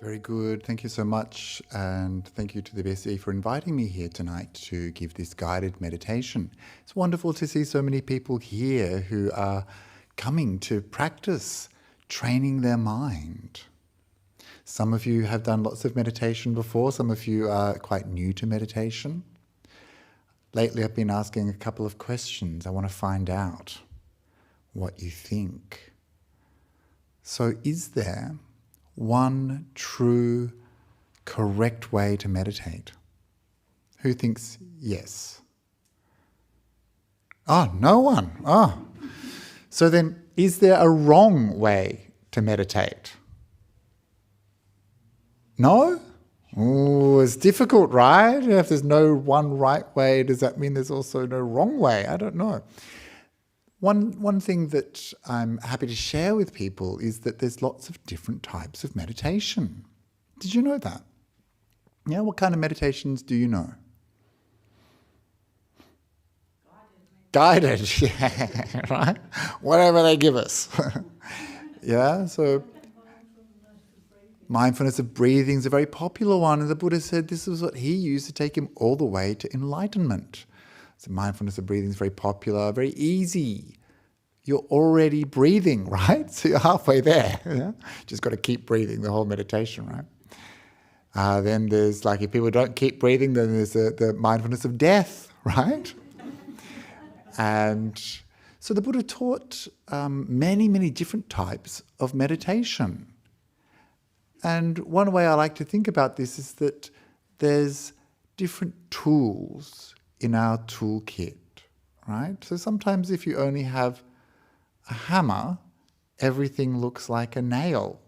Very good. Thank you so much. And thank you to the BSE for inviting me here tonight to give this guided meditation. It's wonderful to see so many people here who are coming to practice training their mind. Some of you have done lots of meditation before. Some of you are quite new to meditation. Lately, I've been asking a couple of questions. I want to find out what you think. So is there one true, correct way to meditate? Who thinks yes? Oh, no one. Oh. So then, is there a wrong way to meditate? No? Oh, it's difficult, right? If there's no one right way, does that mean there's also no wrong way? I don't know. One thing that I'm happy to share with people is that there's lots of different types of meditation. Did you know that? Yeah, what kind of meditations do you know? Guided, yeah, right? Whatever they give us. Yeah, so mindfulness of breathing is a very popular one, and the Buddha said this is what he used to take him all the way to enlightenment. So mindfulness of breathing is very popular, very easy. You're already breathing, right? So you're halfway there. Yeah? Just got to keep breathing the whole meditation, right? Then there's, like, if people don't keep breathing, then there's the mindfulness of death, right? And so the Buddha taught many, many different types of meditation. And one way I like to think about this is that there's different tools in our toolkit, right? So sometimes if you only have a hammer, everything looks like a nail.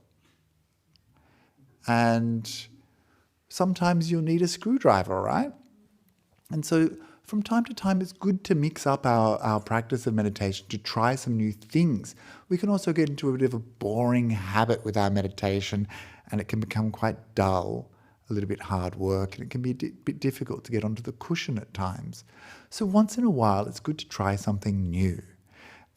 And sometimes you'll need a screwdriver, right? And so from time to time, it's good to mix up our practice of meditation, to try some new things. We can also get into a bit of a boring habit with our meditation, and it can become quite dull, a little bit hard work, and it can be a bit difficult to get onto the cushion at times. So once in a while, it's good to try something new.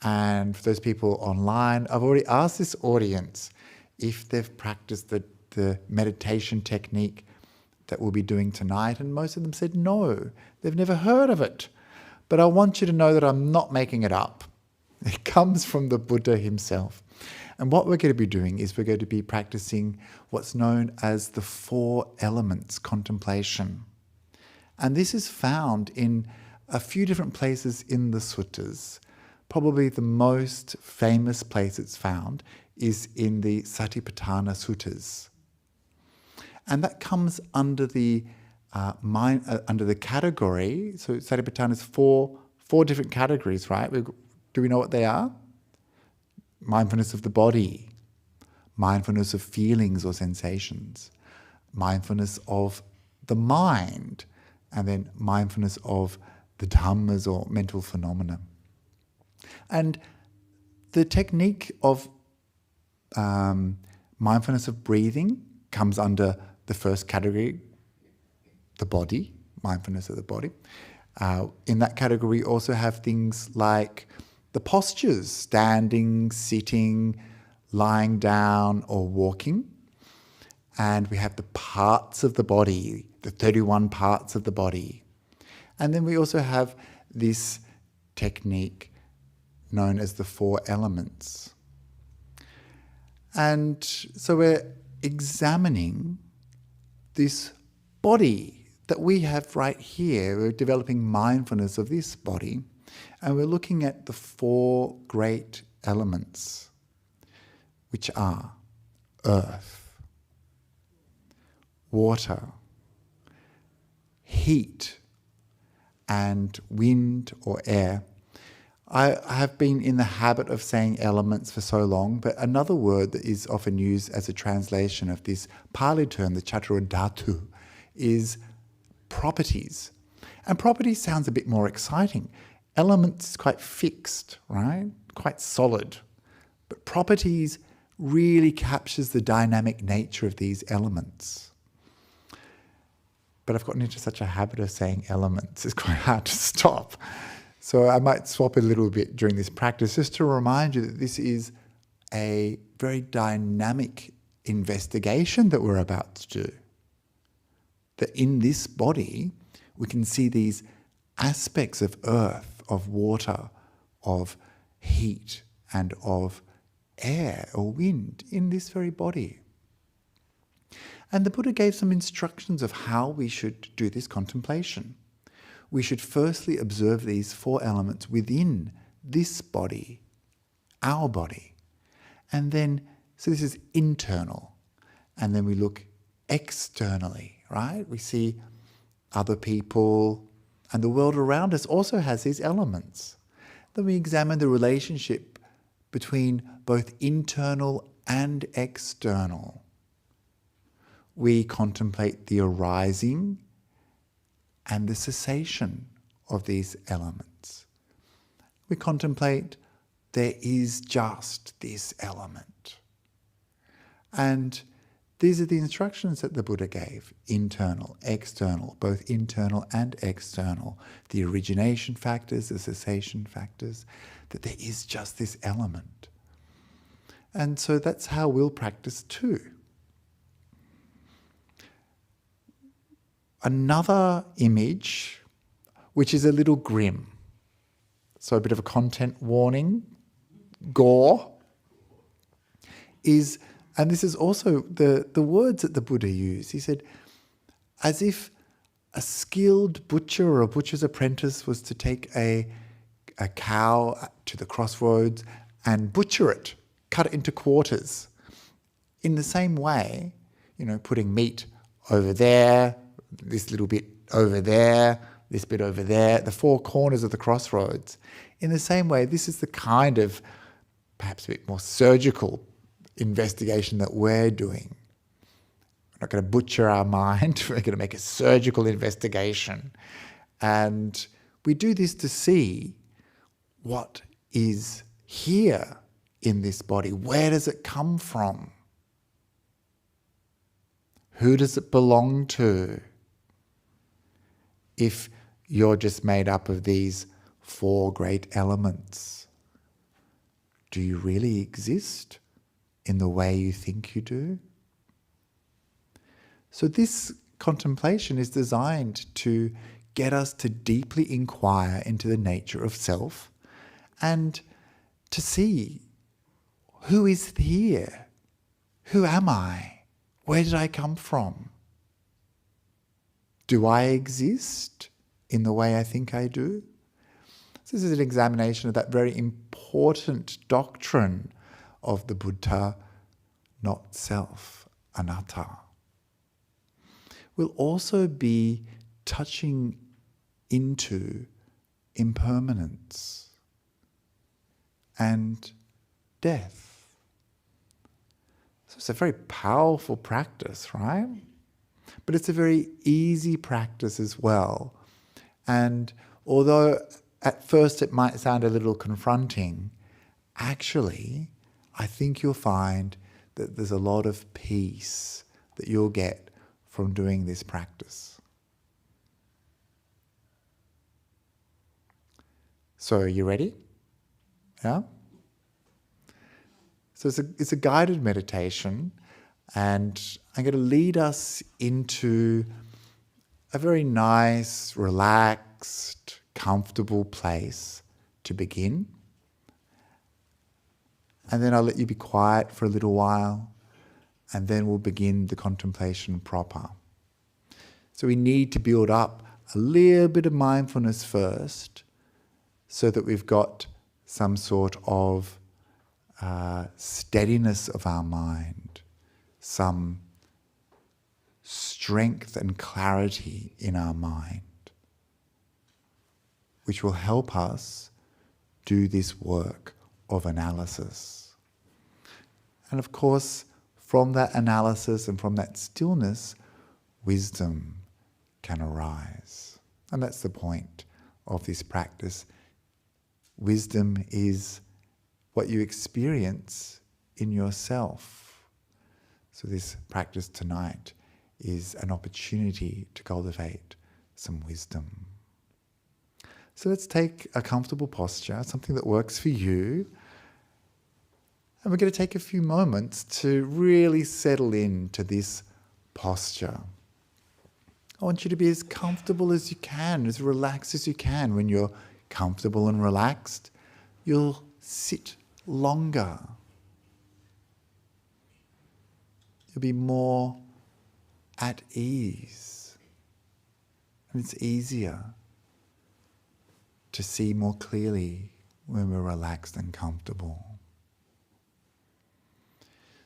And for those people online, I've already asked this audience if they've practiced the meditation technique that we'll be doing tonight, and most of them said no, they've never heard of it. But I want you to know that I'm not making it up. It comes from the Buddha himself. And what we're going to be doing is we're going to be practicing what's known as the 4 elements contemplation. And this is found in a few different places in the suttas. Probably the most famous place it's found is in the Satipatthana Suttas. And that comes under the category. So Satipatthana is four different categories, right? Do we know what they are? Mindfulness of the body, mindfulness of feelings or sensations, mindfulness of the mind, and then mindfulness of the dhammas or mental phenomena. And the technique of mindfulness of breathing comes under the first category, the body, mindfulness of the body. In that category, we also have things like the postures, standing, sitting, lying down, or walking. And we have the parts of the body, the 31 parts of the body. And then we also have this technique known as the 4 elements. And so we're examining this body that we have right here. We're developing mindfulness of this body, and we're looking at the 4 great elements, which are earth, water, heat, and wind or air. I have been in the habit of saying elements for so long, but another word that is often used as a translation of this Pali term, the Chaturādhatu, is properties. And properties sounds a bit more exciting. Elements is quite fixed, right? Quite solid. But properties really captures the dynamic nature of these elements. But I've gotten into such a habit of saying elements, it's quite hard to stop. So I might swap it a little bit during this practice just to remind you that this is a very dynamic investigation that we're about to do. That in this body, we can see these aspects of earth, of water, of heat, and of air or wind in this very body. And the Buddha gave some instructions of how we should do this contemplation. We should firstly observe these 4 elements within this body, our body. And then, so this is internal. And then we look externally, right? We see other people, and the world around us also has these elements. Then we examine the relationship between both internal and external. We contemplate the arising and the cessation of these elements. We contemplate there is just this element. And these are the instructions that the Buddha gave: internal, external, both internal and external, the origination factors, the cessation factors, that there is just this element. And so that's how we'll practice too. Another image, which is a little grim, so a bit of a content warning, gore, is, and this is also the words that the Buddha used. He said, as if a skilled butcher or a butcher's apprentice was to take a cow to the crossroads and butcher it, cut it into quarters. In the same way, putting meat over there, this little bit over there, this bit over there, the 4 corners of the crossroads. In the same way, this is the kind of perhaps a bit more surgical investigation that we're doing. We're not going to butcher our mind, we're going to make a surgical investigation. And we do this to see what is here in this body. Where does it come from? Who does it belong to? If you're just made up of these 4 great elements, do you really exist in the way you think you do? So this contemplation is designed to get us to deeply inquire into the nature of self and to see, who is here? Who am I? Where did I come from? Do I exist in the way I think I do? So this is an examination of that very important doctrine of the Buddha, not self, anatta. We'll also be touching into impermanence and death. So it's a very powerful practice, right? But it's a very easy practice as well. And although at first it might sound a little confronting, actually, I think you'll find that there's a lot of peace that you'll get from doing this practice. So are you ready? Yeah? So it's a guided meditation, and I'm going to lead us into a very nice, relaxed, comfortable place to begin. And then I'll let you be quiet for a little while, and then we'll begin the contemplation proper. So we need to build up a little bit of mindfulness first, so that we've got some sort of steadiness of our mind, some strength and clarity in our mind, which will help us do this work of analysis. And of course, from that analysis and from that stillness, wisdom can arise. And that's the point of this practice. Wisdom is what you experience in yourself. So this practice tonight is an opportunity to cultivate some wisdom. So let's take a comfortable posture, something that works for you. And we're going to take a few moments to really settle into this posture. I want you to be as comfortable as you can, as relaxed as you can. When you're comfortable and relaxed, you'll sit longer. You'll be more at ease. And it's easier to see more clearly when we're relaxed and comfortable.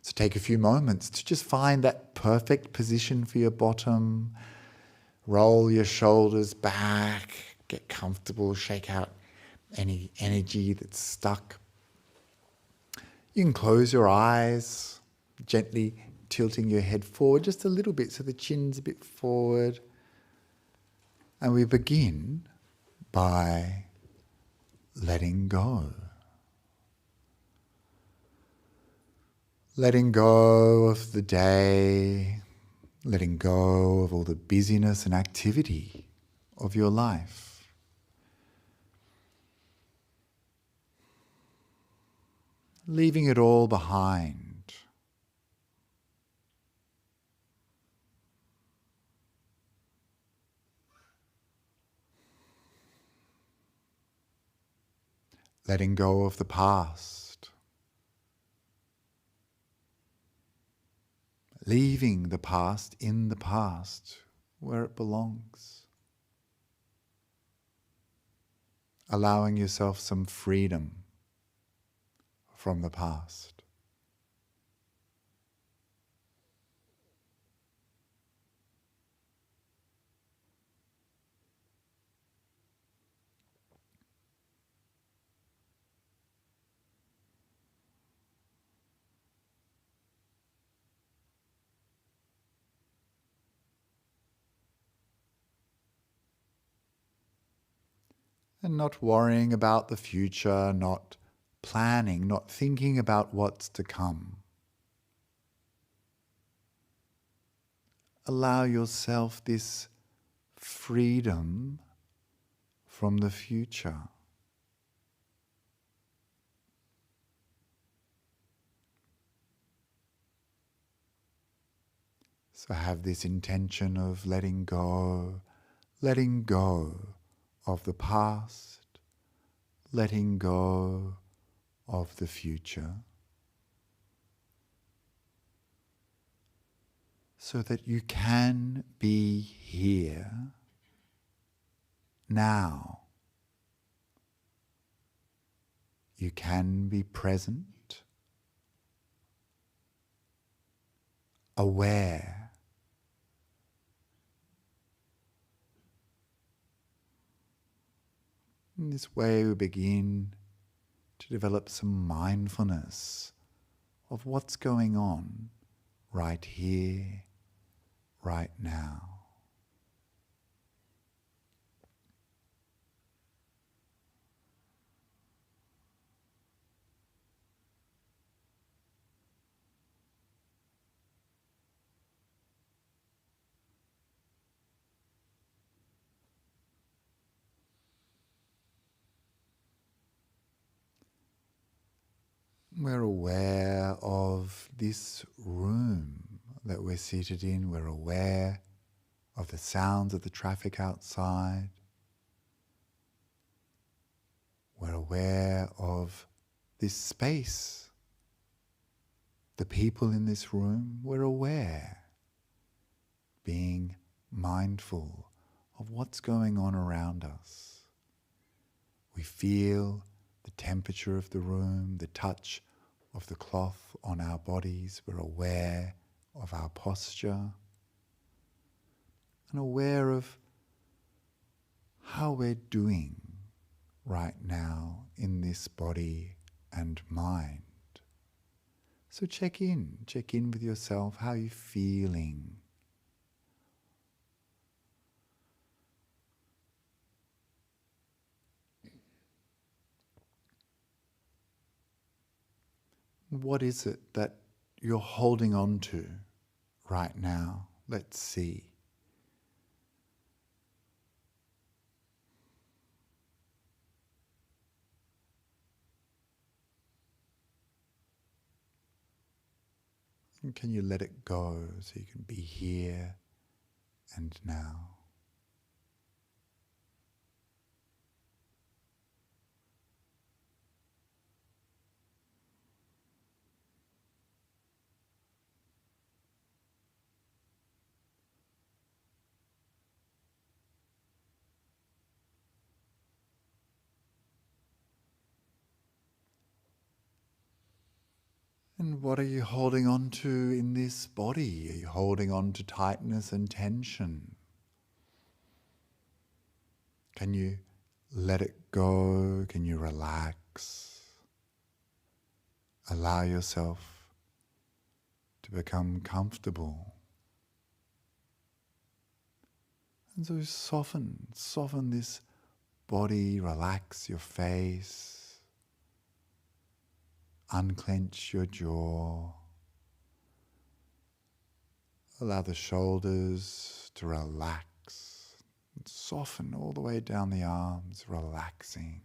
So take a few moments to just find that perfect position for your bottom. Roll your shoulders back, get comfortable, shake out any energy that's stuck. You can close your eyes, gently tilting your head forward just a little bit so the chin's a bit forward. And we begin by letting go. Letting go of the day, letting go of all the busyness and activity of your life. Leaving it all behind. Letting go of the past. Leaving the past in the past where it belongs. Allowing yourself some freedom from the past. And not worrying about the future, not planning, not thinking about what's to come. Allow yourself this freedom from the future. So have this intention of letting go of the past, letting go of the future, so that you can be here now. You can be present, aware. In this way we begin to develop some mindfulness of what's going on right here, right now. We're aware of this room that we're seated in. We're aware of the sounds of the traffic outside. We're aware of this space, the people in this room. We're aware, being mindful of what's going on around us. We feel the temperature of the room, the touch of the cloth on our bodies. We're aware of our posture and aware of how we're doing right now in this body and mind. So check in with yourself. How are you feeling? What is it that you're holding on to right now? Let's see. And can you let it go so you can be here and now? And what are you holding on to in this body? Are you holding on to tightness and tension? Can you let it go? Can you relax? Allow yourself to become comfortable. And so soften this body, relax your face, unclench your jaw. Allow the shoulders to relax. And soften all the way down the arms, relaxing.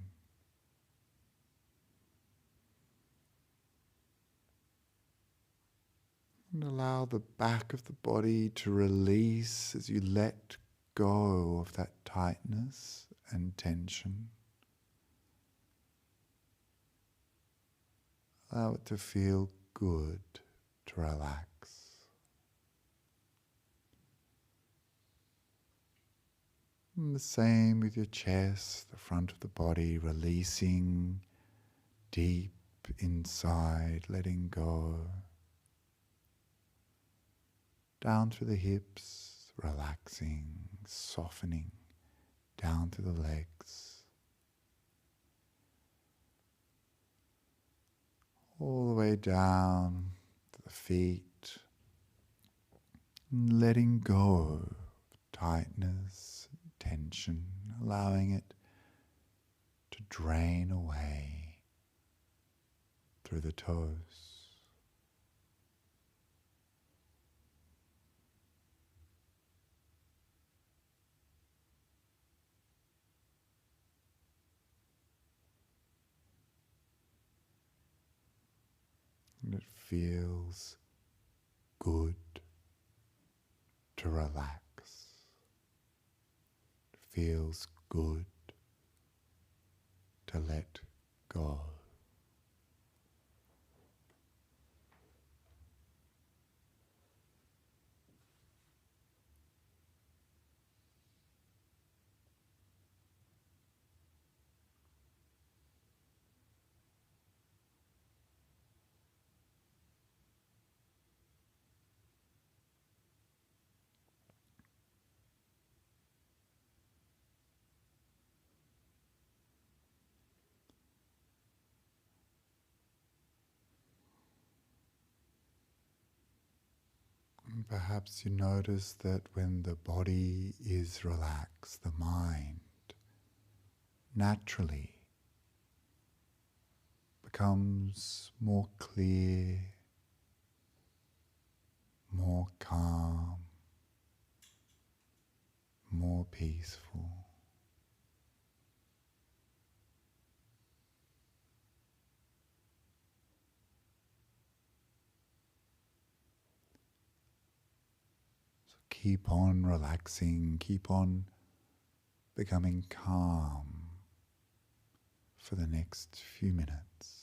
And allow the back of the body to release as you let go of that tightness and tension. Allow it to feel good to relax. And the same with your chest, the front of the body, releasing deep inside, letting go. Down through the hips, relaxing, softening, down through the legs. All the way down to the feet, and letting go of tightness, tension, allowing it to drain away through the toes. And it feels good to relax. It feels good to let go. And perhaps you notice that when the body is relaxed, the mind naturally becomes more clear, more calm, more peaceful. So keep on relaxing, keep on becoming calm for the next few minutes.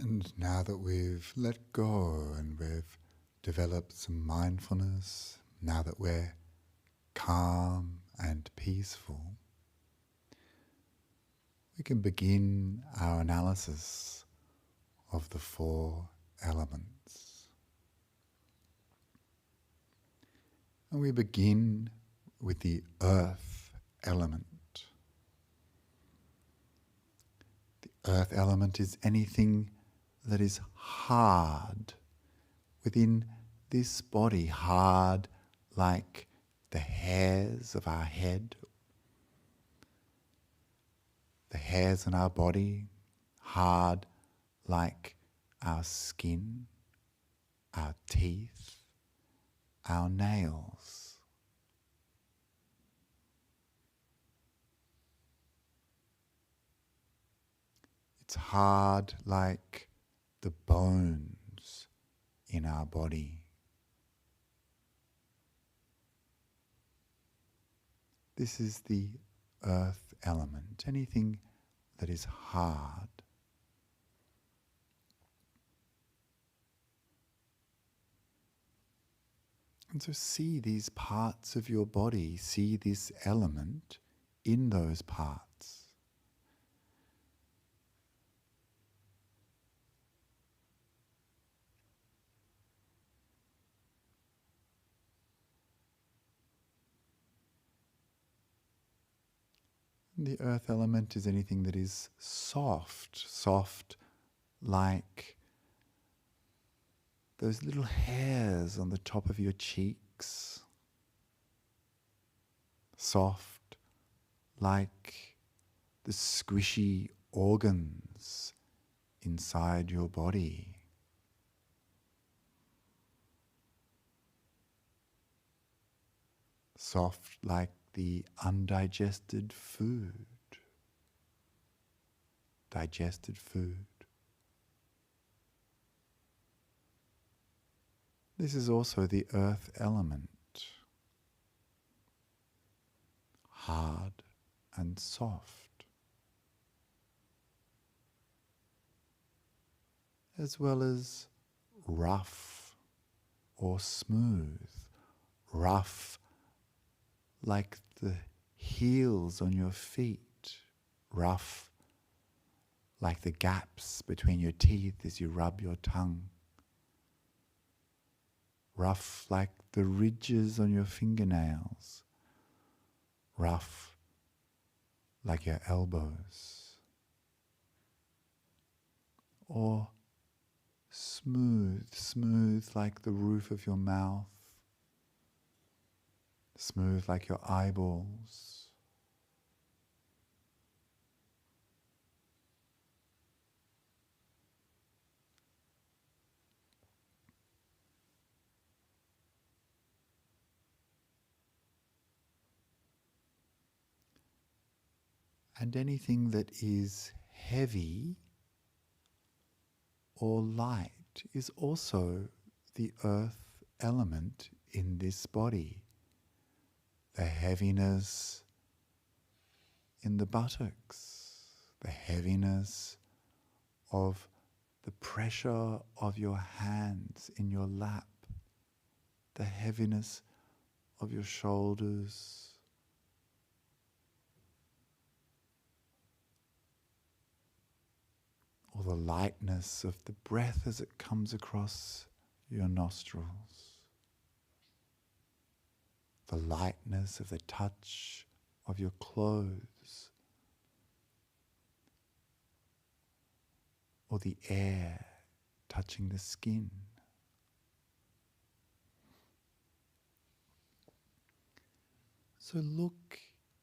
And now that we've let go and we've developed some mindfulness, now that we're calm and peaceful, we can begin our analysis of the four elements. And we begin with the earth element. The earth element is anything that is hard within this body, hard like the hairs of our head, the hairs on our body, hard like our skin, our teeth, our nails. It's hard like the bones in our body. This is the earth element, anything that is hard. And so see these parts of your body, see this element in those parts. The earth element is anything that is soft, soft like those little hairs on the top of your cheeks, soft like the squishy organs inside your body. Soft like the undigested food, digested food. This is also the earth element, hard and soft, as well as rough or smooth, rough like the heels on your feet, rough like the gaps between your teeth as you rub your tongue, rough like the ridges on your fingernails, rough like your elbows, or smooth, smooth like the roof of your mouth, smooth like your eyeballs. And anything that is heavy or light is also the earth element in this body. The heaviness in the buttocks, the heaviness of the pressure of your hands in your lap, the heaviness of your shoulders, or the lightness of the breath as it comes across your nostrils, the lightness of the touch of your clothes, or the air touching the skin. So look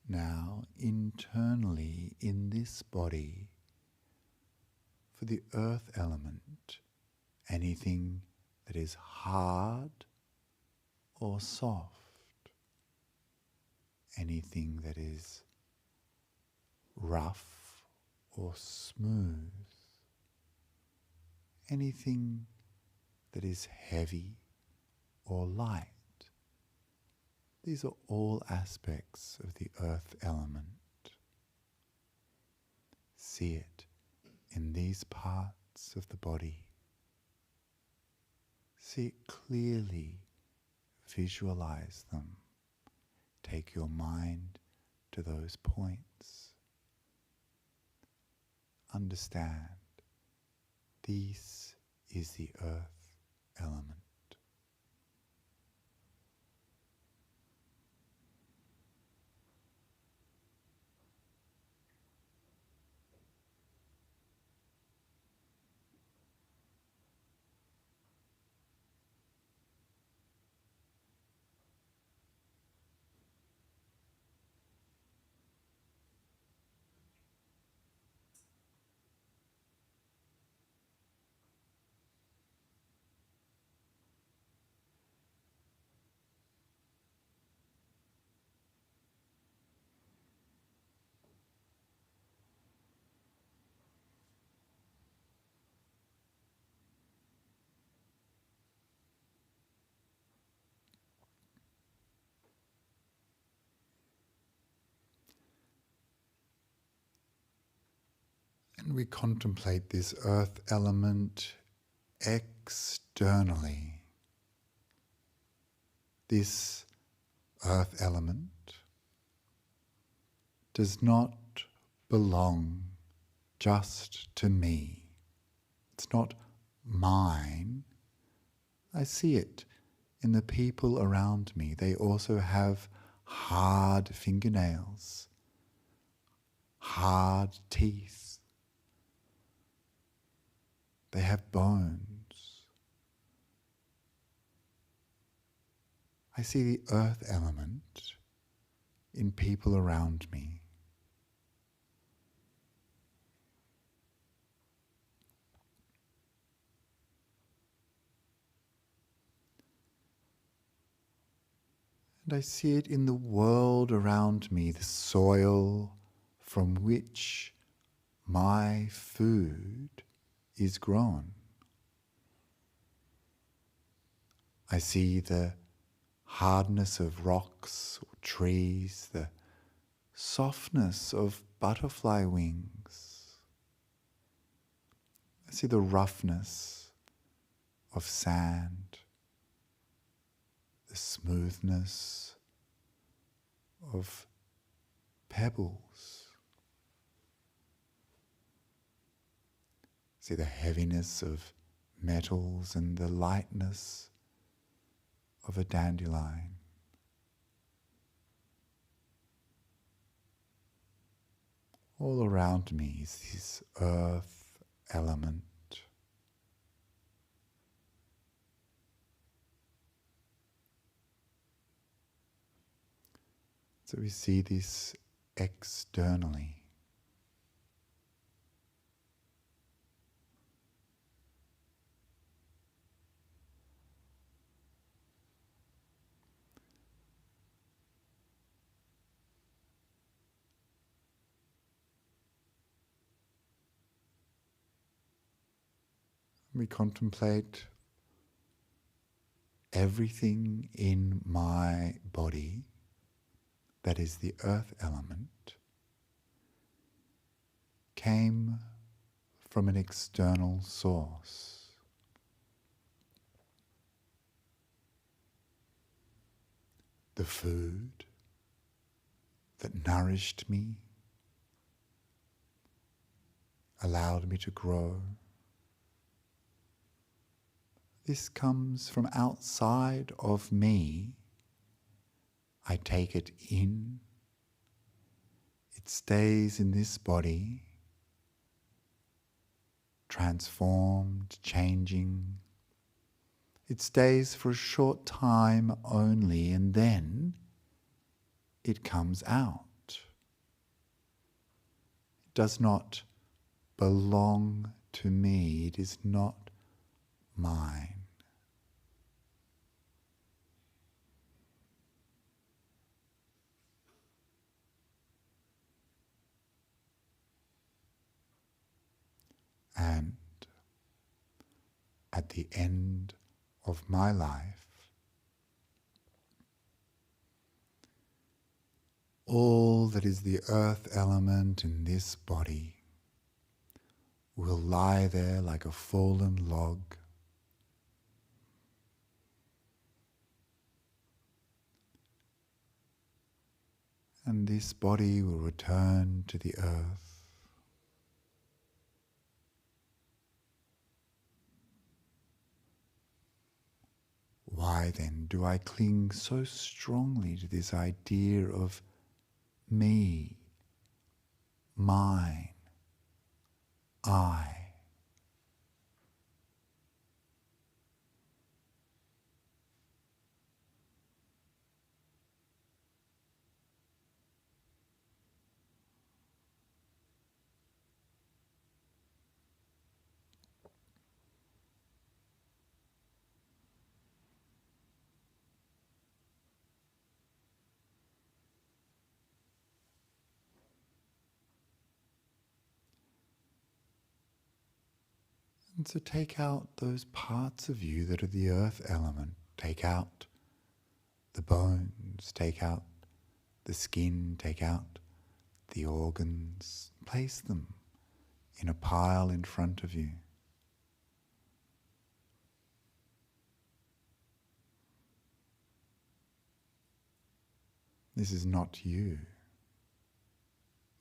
now internally in this body for the earth element, anything that is hard or soft, anything that is rough or smooth, anything that is heavy or light. These are all aspects of the earth element. See it in these parts parts of the body. See it clearly, visualize them. Take your mind to those points. Understand, this is the earth element. And we contemplate this earth element externally. This earth element does not belong just to me. It's not mine. I see it in the people around me. They also have hard fingernails, hard teeth. They have bones. I see the earth element in people around me. And I see it in the world around me, the soil from which my food is grown. I see the hardness of rocks or trees, the softness of butterfly wings. I see the roughness of sand, the smoothness of pebbles. See the heaviness of metals and the lightness of a dandelion. All around me is this earth element. So we see this externally. We contemplate everything in my body that is the earth element came from an external source. The food that nourished me, allowed me to grow. This comes from outside of me. I take it in. It stays in this body, transformed, changing. It stays for a short time only, and then it comes out. It does not belong to me. It is not mine. And at the end of my life, all that is the earth element in this body will lie there like a fallen log. And this body will return to the earth. Why then do I cling so strongly to this idea of me, mine, I? And so take out those parts of you that are the earth element. Take out the bones, take out the skin, take out the organs. Place them in a pile in front of you. This is not you,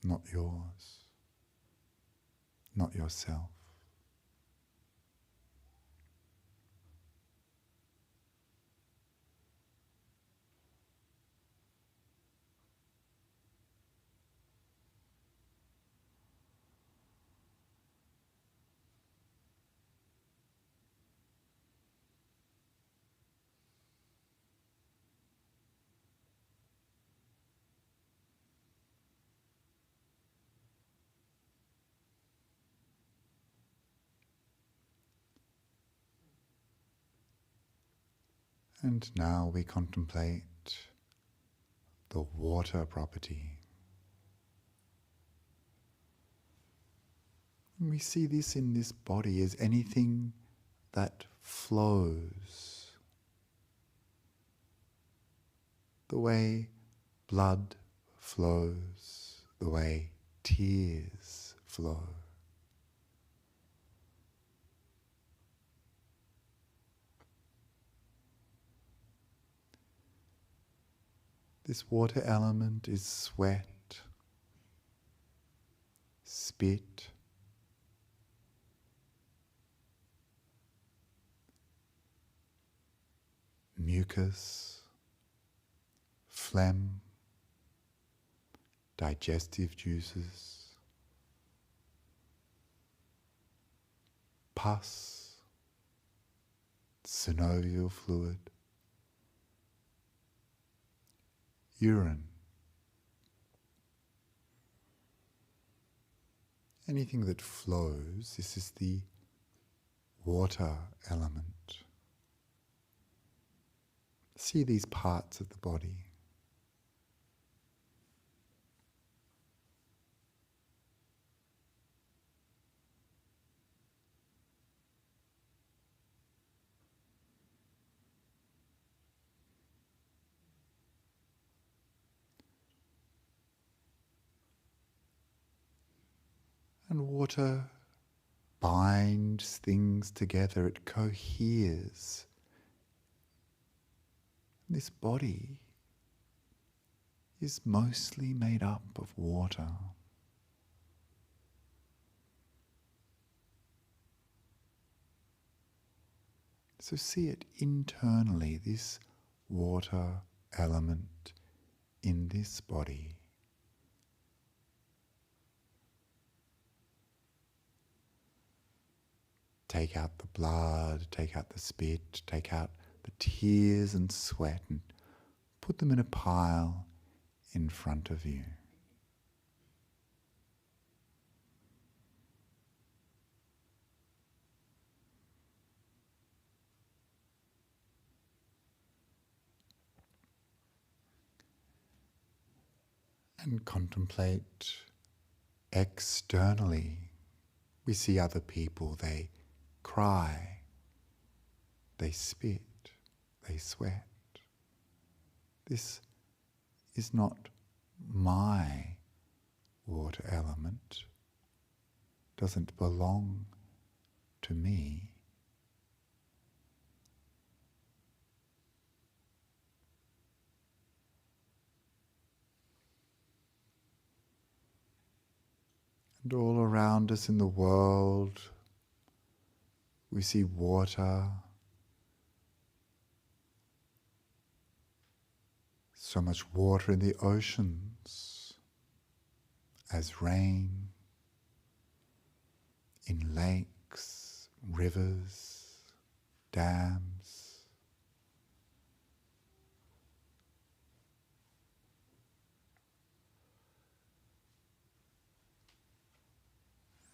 not yours, not yourself. And now we contemplate the water property. And we see this in this body as anything that flows. The way blood flows, the way tears flow. This water element is sweat, spit, mucus, phlegm, digestive juices, pus, synovial fluid, urine. Anything that flows, this is the water element. See these parts of the body. And water binds things together, it coheres. This body is mostly made up of water. So see it internally, this water element in this body. Take out the blood, take out the spit, take out the tears and sweat and put them in a pile in front of you. And contemplate externally. We see other people, they cry, they spit, they sweat. This is not my water element. doesn't belong to me. And all around us in the world, we see water, so much water in the oceans, as rain, in lakes, rivers, dams.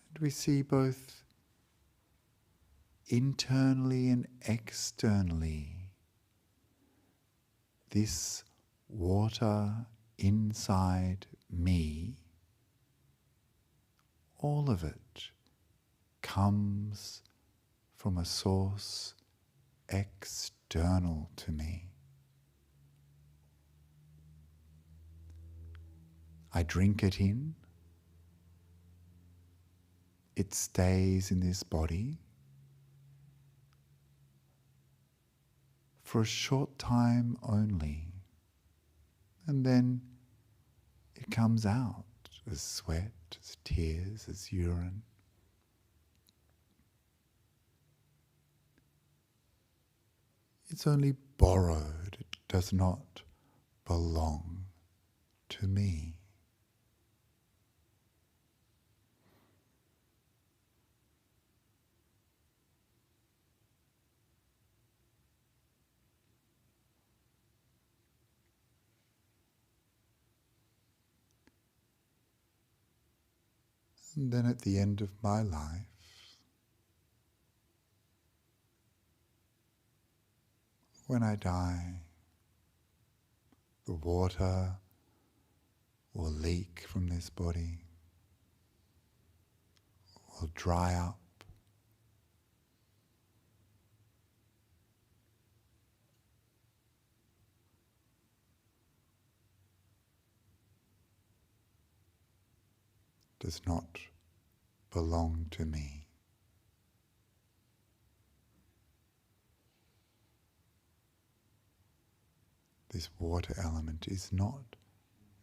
And we see both internally and externally this water inside me, all of it comes from a source external to me. I drink it in, it stays in this body for a short time only, and then it comes out as sweat, as tears, as urine. It's only borrowed, it does not belong to me. And then at the end of my life, when I die, the water will leak from this body, will dry up, does not belong to me. This water element is not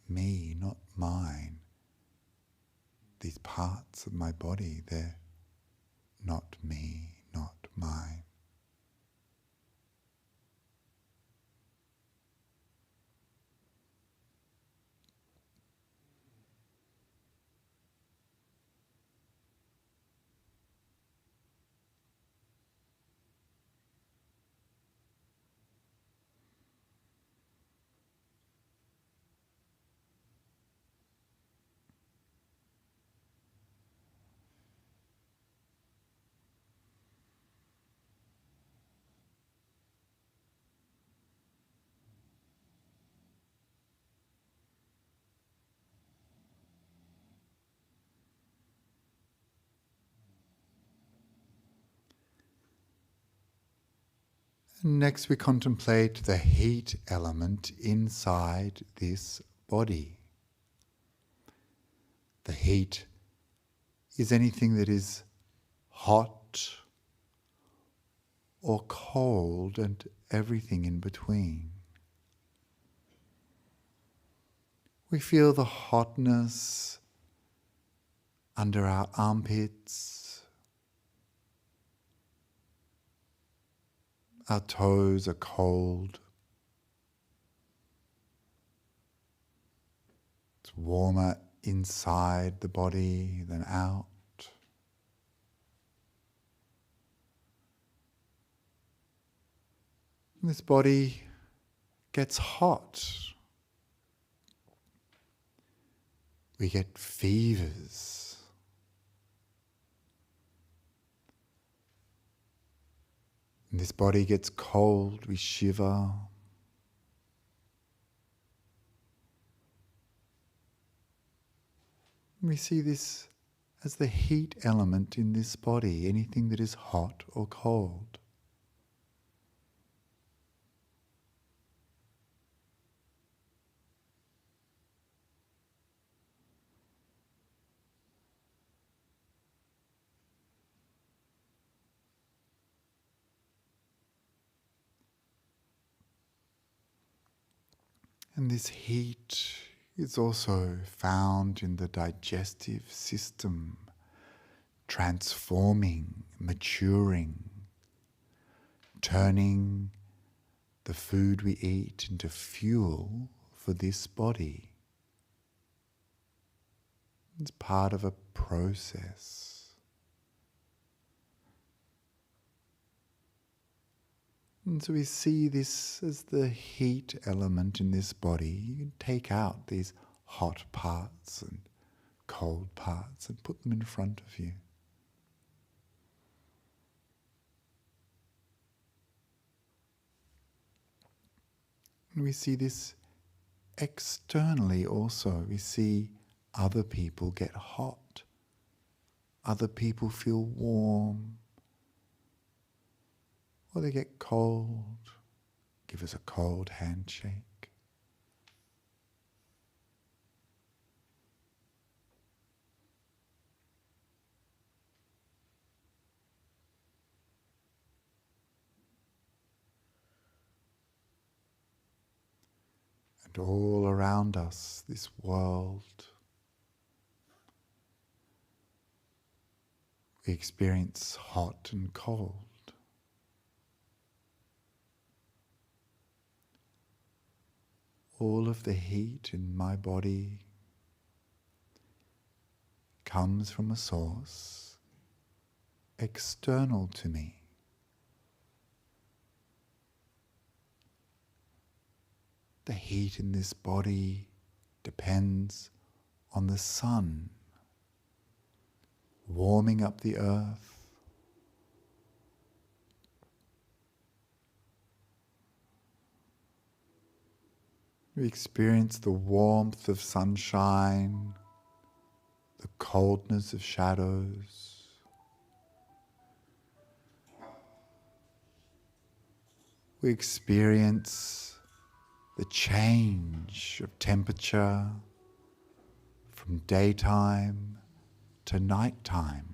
me, not mine. These parts of my body, they're not me, not mine. Next we contemplate the heat element inside this body. The heat is anything that is hot or cold and everything in between. We feel the hotness under our armpits. Our toes are cold. It's warmer inside the body than out. And this body gets hot. We get fevers. And this body gets cold, we shiver. We see this as the heat element in this body, anything that is hot or cold. And this heat is also found in the digestive system, transforming, maturing, turning the food we eat into fuel for this body. It's part of a process. And so we see this as the heat element in this body. You can take out these hot parts and cold parts and put them in front of you. And we see this externally also. We see other people get hot. Other people feel warm. Or they get cold. Give us a cold handshake. And all around us, this world, we experience hot and cold. All of the heat in my body comes from a source external to me. The heat in this body depends on the sun warming up the earth. We experience the warmth of sunshine, the coldness of shadows. We experience the change of temperature from daytime to nighttime.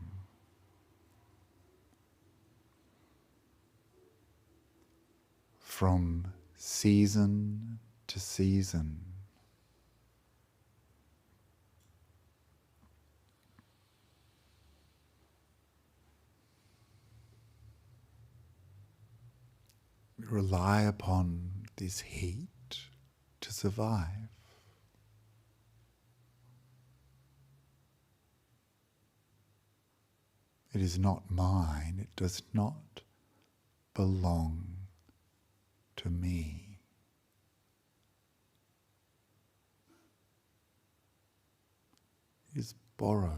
From season to season. We rely upon this heat to survive. It is not mine, it does not belong to me. It is borrowed.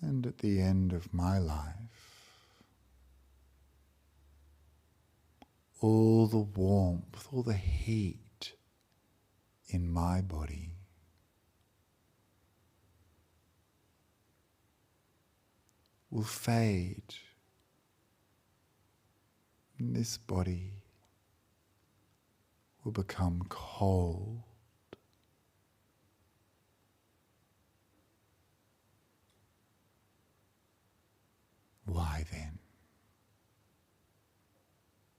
And at the end of my life, all the warmth, all the heat in my body will fade. And this body will become cold. Why then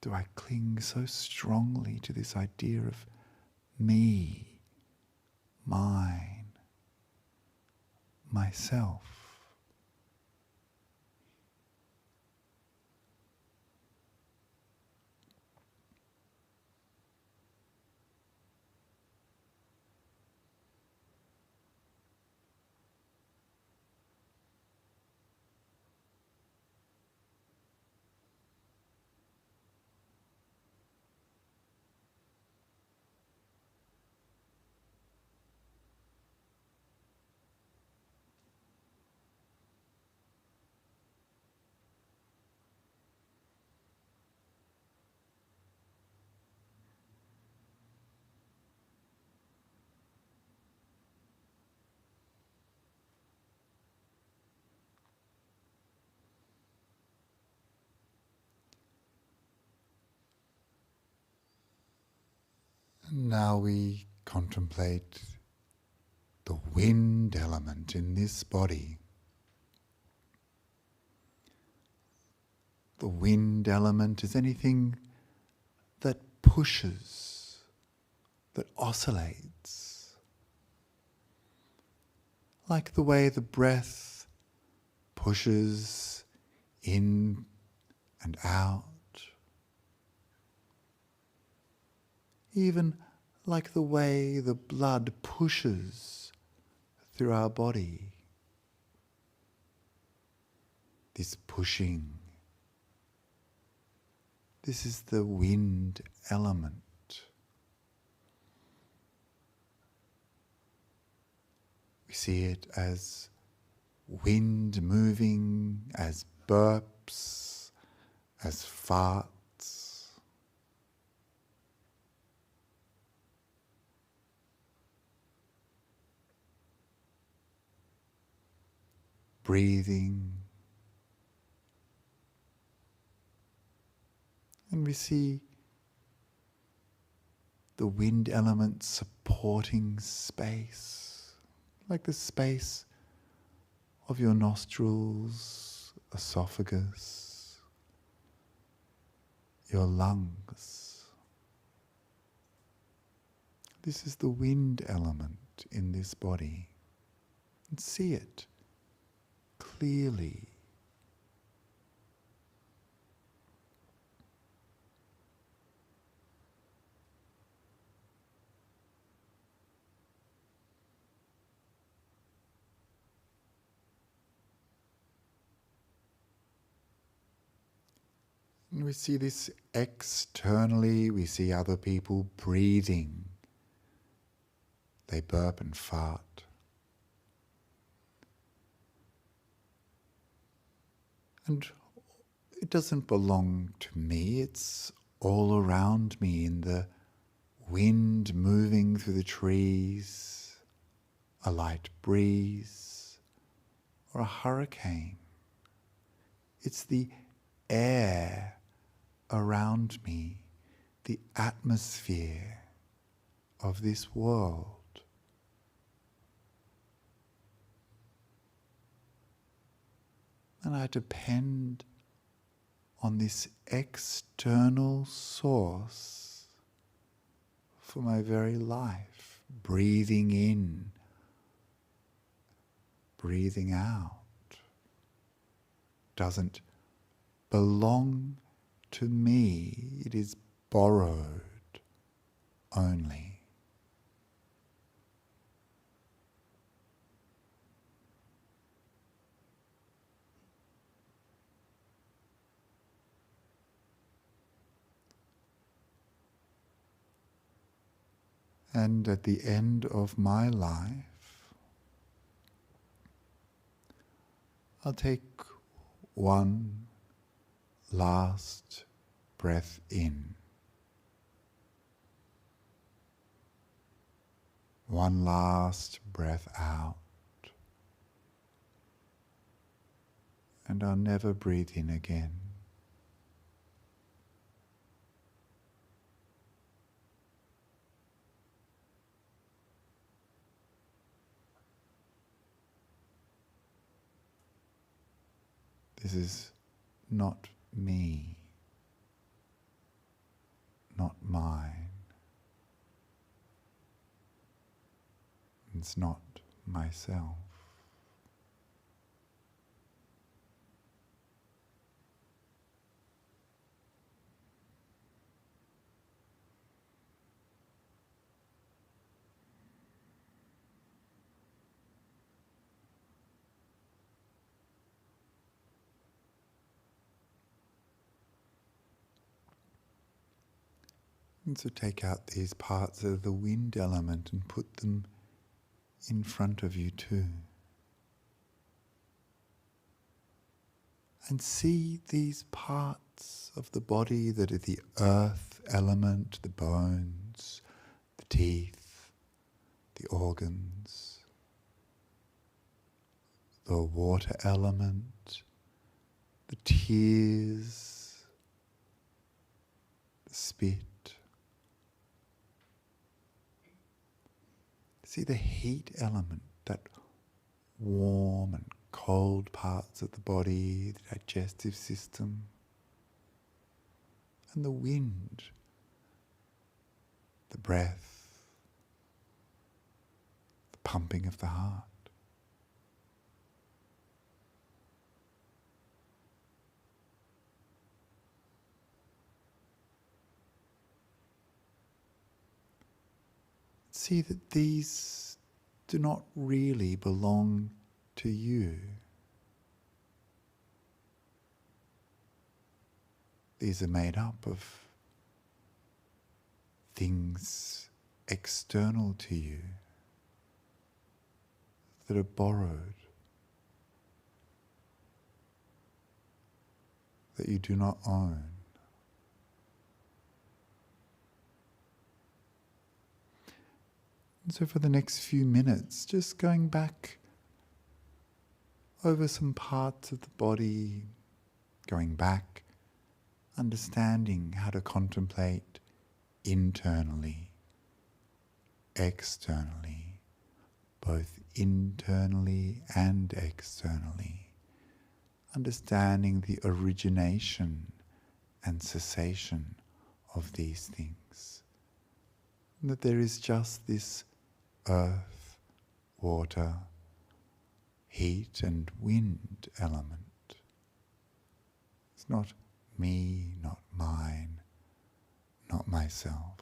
do I cling so strongly to this idea of me, mine, myself? And now we Contemplate the wind element in this body. The wind element is anything that pushes, that oscillates, like the way the breath pushes in and out, even like the way the blood pushes through our body. This pushing, this is the wind element. We see it as wind moving, as burps, as farts. Breathing. And we see the wind element supporting space, like the space of your nostrils, esophagus, your lungs. This is the wind element in this body. And see it clearly. And we see this externally. We see other people breathing. They burp and fart. And it doesn't belong to me. It's all around me in the wind moving through the trees, a light breeze, or a hurricane. It's the air around me, the atmosphere of this world. And I depend on this external source for my very life, breathing in, breathing out. Doesn't belong to me, it is borrowed only. And at the end of my life, I'll take one last breath in, one last breath out, and I'll never breathe in again. This is not me, not mine. It's not myself. And so take out these parts of the wind element and put them in front of you too. And see these parts of the body that are the earth element, the bones, the teeth, the organs, the water element, the tears, the spit, See the heat element, that warm and cold parts of the body, the digestive system, and the wind, the breath, the pumping of the heart. See that these do not really belong to you. These are made up of things external to you that are borrowed, that you do not own. And so for the next few minutes, just going back over some parts of the body, going back, understanding how to contemplate internally, externally, both internally and externally, understanding the origination and cessation of these things, and that there is just this earth, water, heat and wind element. It's not me, not mine, not myself.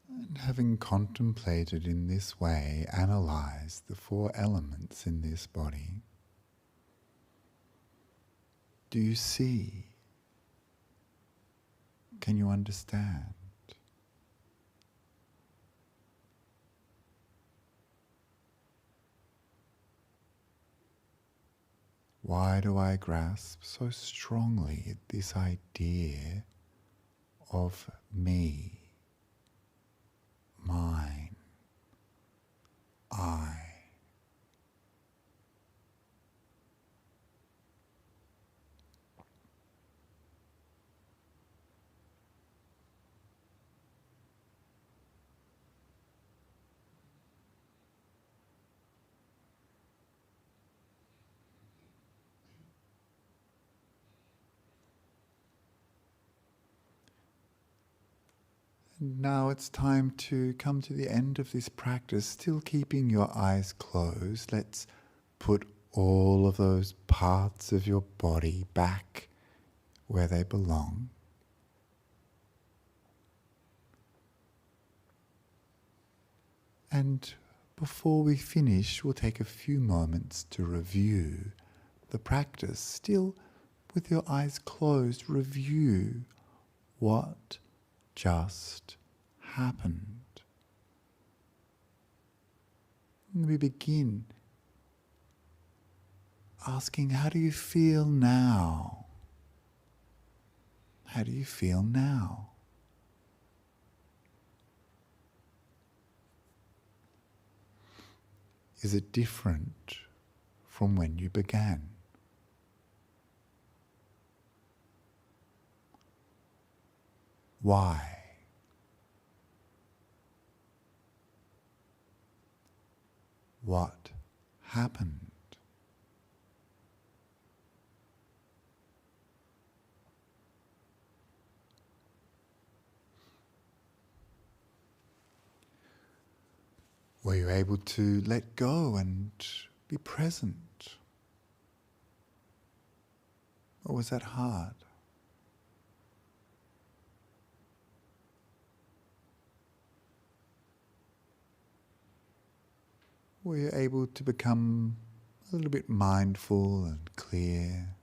And having contemplated in this way, analyzed the four elements in this body, do you see? Can you understand? Why do I grasp so strongly at this idea of me, mine, I. Now it's time to come to the end of this practice, still keeping your eyes closed. Let's put all of those parts of your body back where they belong. And before we finish, we'll take a few moments to review the practice. Still with your eyes closed, review what just happened. And we begin asking, how do you feel now? How do you feel now? Is it different from when you began? Why? What happened? Were you able to let go and be present? Or was that hard? Were you able to become a little bit mindful and clear?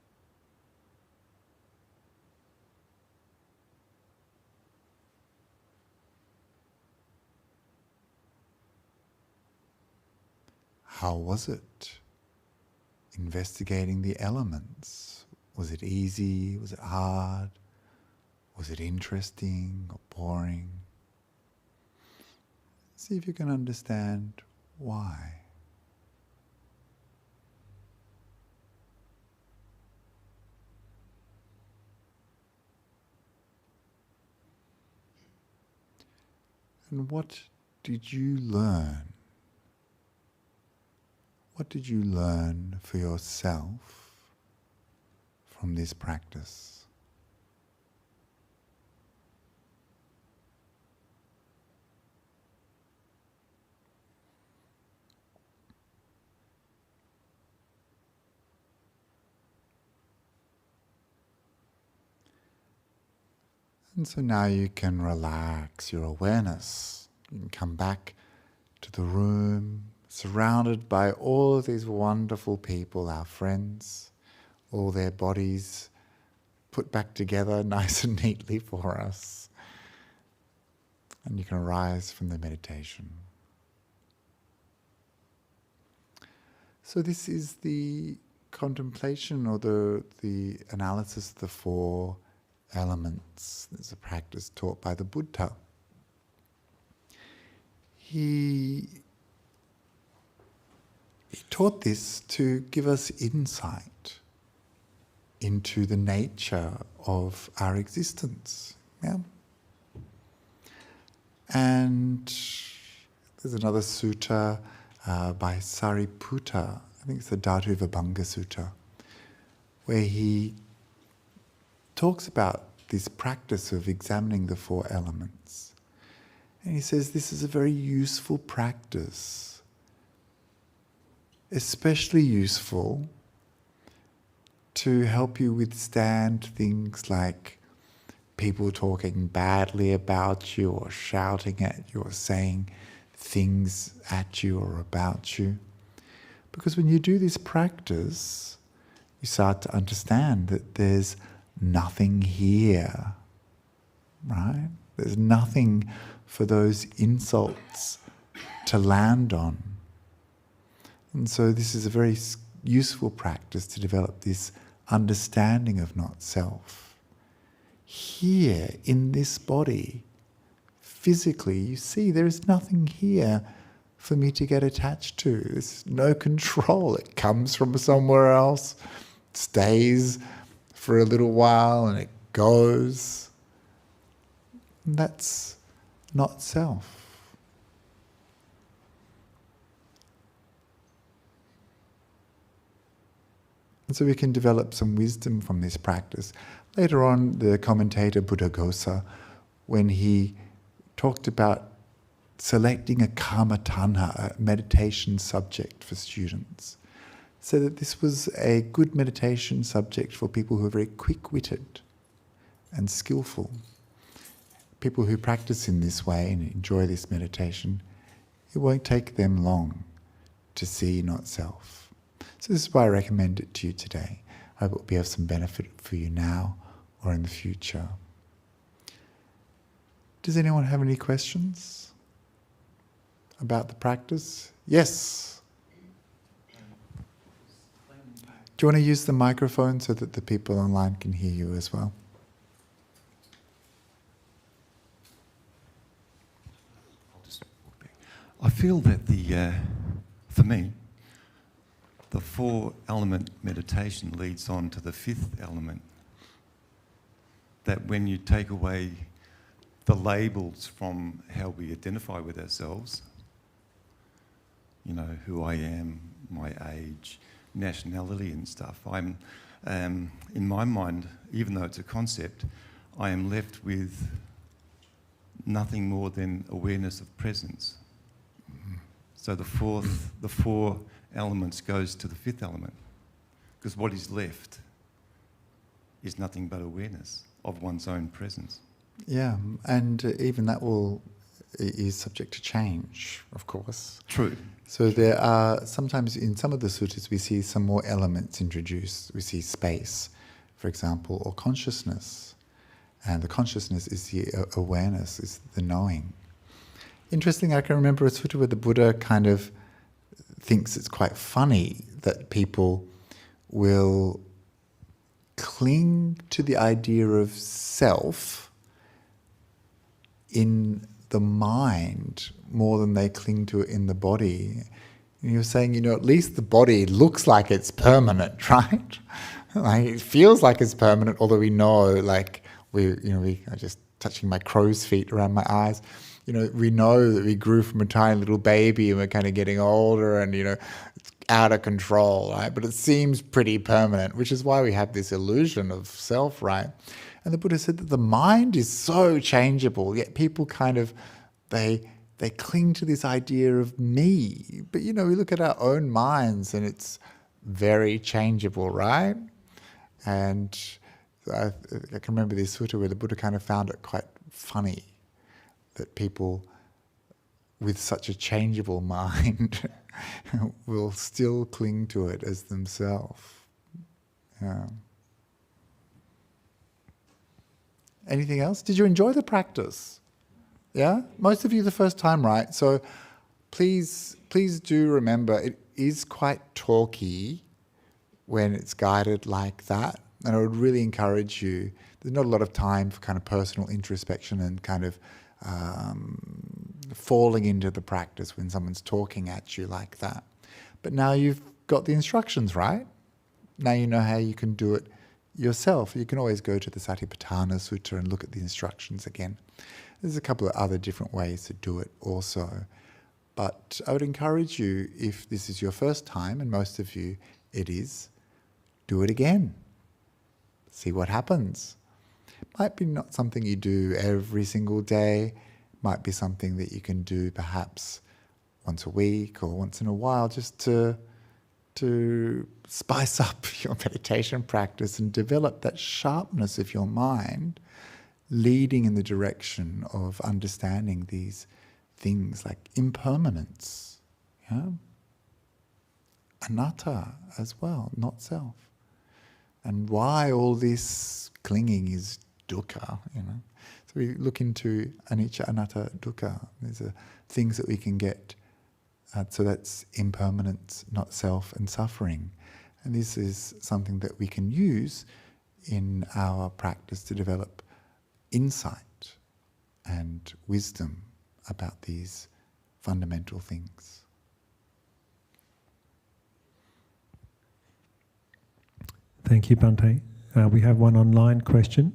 How was it investigating the elements? Was it easy? Was it hard? Was it interesting or boring? See if you can understand why. And what did you learn? What did you learn for yourself from this practice? And so now you can relax your awareness. You can come back to the room, surrounded by all of these wonderful people, our friends, all their bodies put back together nice and neatly for us. And you can rise from the meditation. So this is the contemplation or the analysis of the four elements. There's a practice taught by the Buddha. He taught this to give us insight into the nature of our existence. Yeah? And there's another sutta by Sariputta, I think it's the Dhatu Vibhanga Sutta, where he talks about this practice of examining the four elements. And he says this is a very useful practice, especially useful to help you withstand things like people talking badly about you or shouting at you or saying things at you or about you. Because when you do this practice, you start to understand that there's nothing here, right? There's nothing for those insults to land on. And so this is a very useful practice to develop this understanding of not self. here in this body, physically, you see there is nothing here for me to get attached to. There's no control. It comes from somewhere else, stays for a little while, and it goes. And that's not self. And so we can develop some wisdom from this practice. Later on, the commentator Buddhaghosa, when he talked about selecting a karma-tanha, a meditation subject for students, said that this was a good meditation subject for people who are very quick-witted and skillful. People who practice in this way and enjoy this meditation, it won't take them long to see not self. So this is why I recommend it to you today. I hope it will be of some benefit for you now or in the future. Does anyone have any questions about the practice? Yes? Do you want to use the microphone so that the people online can hear you as well? I feel that for me, the 4-element meditation leads on to the 5th element. That when you take away the labels from how we identify with ourselves, you know, who I am, my age, nationality and stuff, I'm, in my mind, even though it's a concept, I am left with nothing more than awareness of presence. So the 4 elements goes to the 5th element, because what is left is nothing but awareness of one's own presence. Yeah, and even that is subject to change, of course. True. So there are, sometimes in some of the suttas we see some more elements introduced. We see space, for example, or consciousness. And the consciousness is the awareness, is the knowing. Interesting, I can remember a sutta where the Buddha kind of thinks it's quite funny that people will cling to the idea of self in the mind more than they cling to it in the body. And you're saying, at least the body looks like it's permanent, right? Like it feels like it's permanent, although we know, like we are just touching my crow's feet around my eyes. We know that we grew from a tiny little baby and we're kind of getting older and, it's out of control, right? But it seems pretty permanent, which is why we have this illusion of self, right? And the Buddha said that the mind is so changeable, yet people kind of, they cling to this idea of me. But, we look at our own minds and it's very changeable, right? And I can remember this sutta where the Buddha kind of found it quite funny that people with such a changeable mind will still cling to it as themselves. Yeah. Anything else? Did you enjoy the practice? Yeah? Most of you the first time, right? So please do remember, it is quite talky when it's guided like that. And I would really encourage you, there's not a lot of time for kind of personal introspection and kind of falling into the practice when someone's talking at you like that. But now you've got the instructions, right? Now you know how you can do it yourself. You can always go to the Satipatthana Sutta and look at the instructions again. There's a couple of other different ways to do it also. But I would encourage you, if this is your first time, and most of you it is, do it again. See what happens. Might be not something you do every single day. Might be something that you can do perhaps once a week or once in a while, just to spice up your meditation practice and develop that sharpness of your mind, leading in the direction of understanding these things like impermanence, anatta as well, not self, and why all this clinging is dukkha, So we look into anicca, anatta, dukkha. These are things that we can get. So that's impermanence, not self, and suffering. And this is something that we can use in our practice to develop insight and wisdom about these fundamental things. Thank you, Bhante. We have one online question.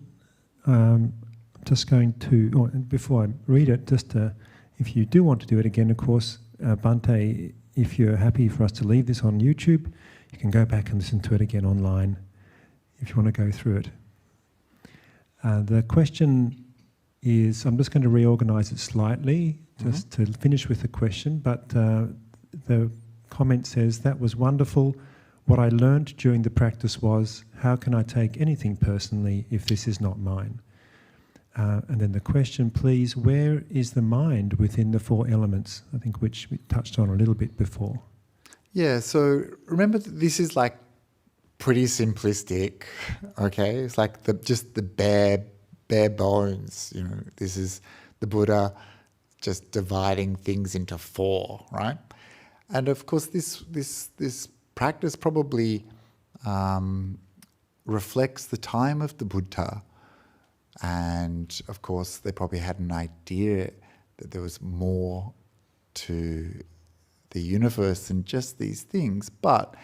I'm just going to, before I read it, if you do want to do it again, of course, Bhante, if you're happy for us to leave this on YouTube, you can go back and listen to it again online if you want to go through it. The question is, I'm just going to reorganize it slightly, just to finish with the question, but the comment says, that was wonderful. What I learned during the practice was, how can I take anything personally if this is not mine? And then the question, please, where is the mind within the four elements? I think which we touched on a little bit before. Yeah, so remember this is like pretty simplistic, okay? It's like just the bare bones, you know. This is the Buddha just dividing things into four, right? And of course this practice probably reflects the time of the Buddha. And of course, they probably had an idea that there was more to the universe than just these things, but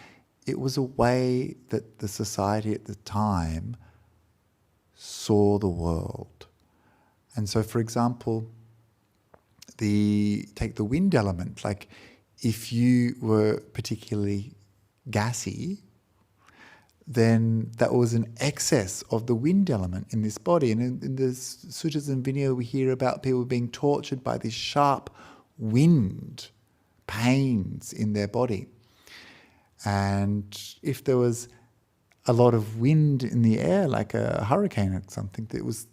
it was a way that the society at the time saw the world. And so, for example, take the wind element, like if you were particularly gassy, then that was an excess of the wind element in this body. And in the Sutras and Vinaya, we hear about people being tortured by this sharp wind pains in their body. And if there was a lot of wind in the air, like a hurricane or something, that was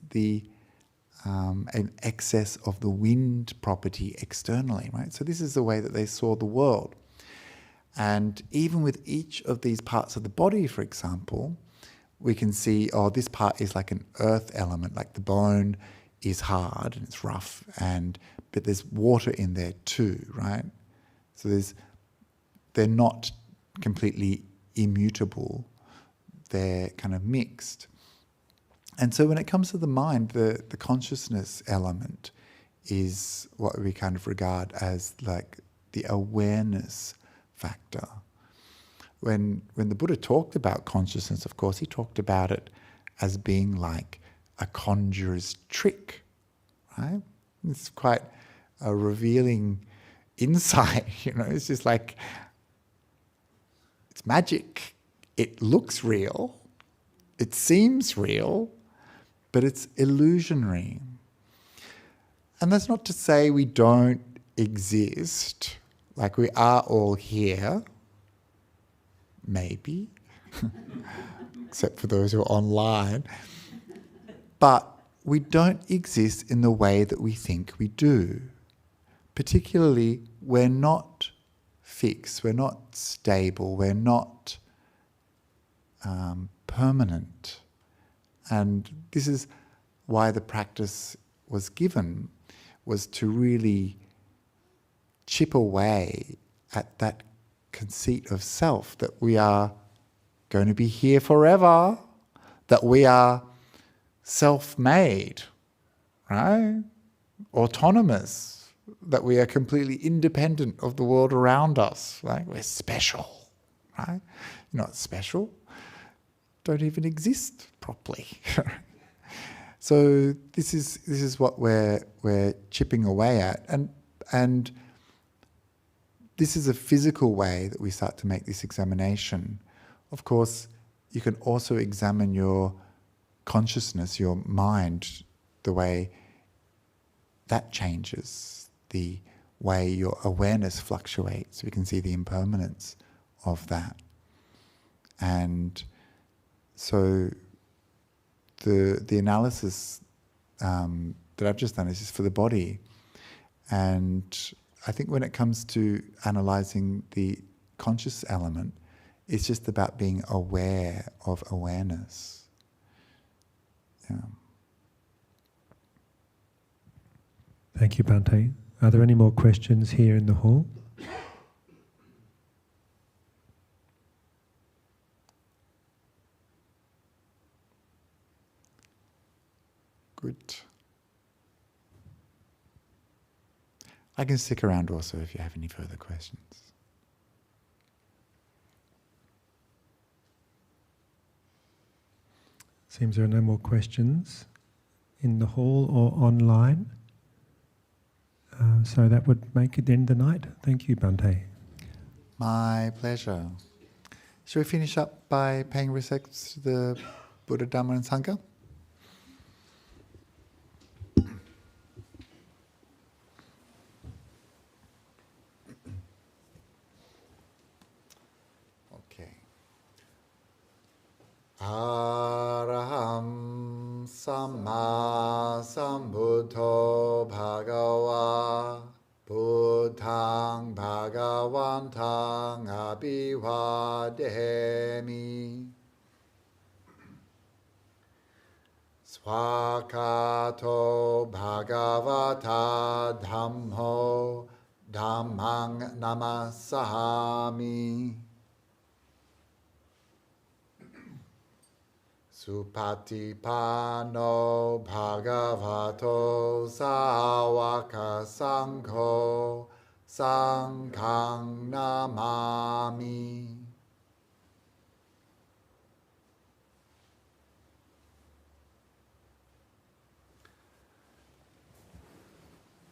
an excess of the wind property externally, right? So this is the way that they saw the world. And even with each of these parts of the body, for example, we can see, this part is like an earth element, like the bone is hard and it's rough, but there's water in there too, right? So they're not completely immutable, they're kind of mixed. And so when it comes to the mind, the consciousness element is what we kind of regard as like the awareness factor. When the Buddha talked about consciousness, of course, he talked about it as being like a conjurer's trick, right? It's quite a revealing insight, you know. It's just like, it's magic. It looks real, it seems real, but it's illusionary. And that's not to say we don't exist. Like we are all here, maybe, except for those who are online. But we don't exist in the way that we think we do. Particularly, we're not fixed, we're not stable, we're not permanent. And this is why the practice was given, was to really chip away at that conceit of self, that we are going to be here forever, that we are self-made, right? Autonomous, that we are completely independent of the world around us, right? We're special, right? You're not special, don't even exist properly. So this is what we're chipping away at, and this is a physical way that we start to make this examination. Of course, you can also examine your consciousness, your mind, the way that changes, the way your awareness fluctuates. We can see the impermanence of that. And so the analysis that I've just done is just for the body. And I think when it comes to analysing the conscious element, it's just about being aware of awareness. Yeah. Thank you, Bhante. Are there any more questions here in the hall? Good. I can stick around also if you have any further questions. Seems there are no more questions in the hall or online. So that would make it the end of the night. Thank you, Bhante. My pleasure. Shall we finish up by paying respects to the Buddha, Dhamma and Sangha? Okay. Araham Samma Sambuddho Bhagava Buddhang Bhagavantang Abhivademi Swakato Bhagavata Dhammo Dhammang Namasahami Supatipano Bhagavato Sawaka Sangho Sanghang Namami.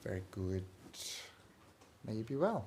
Very good. May you be well.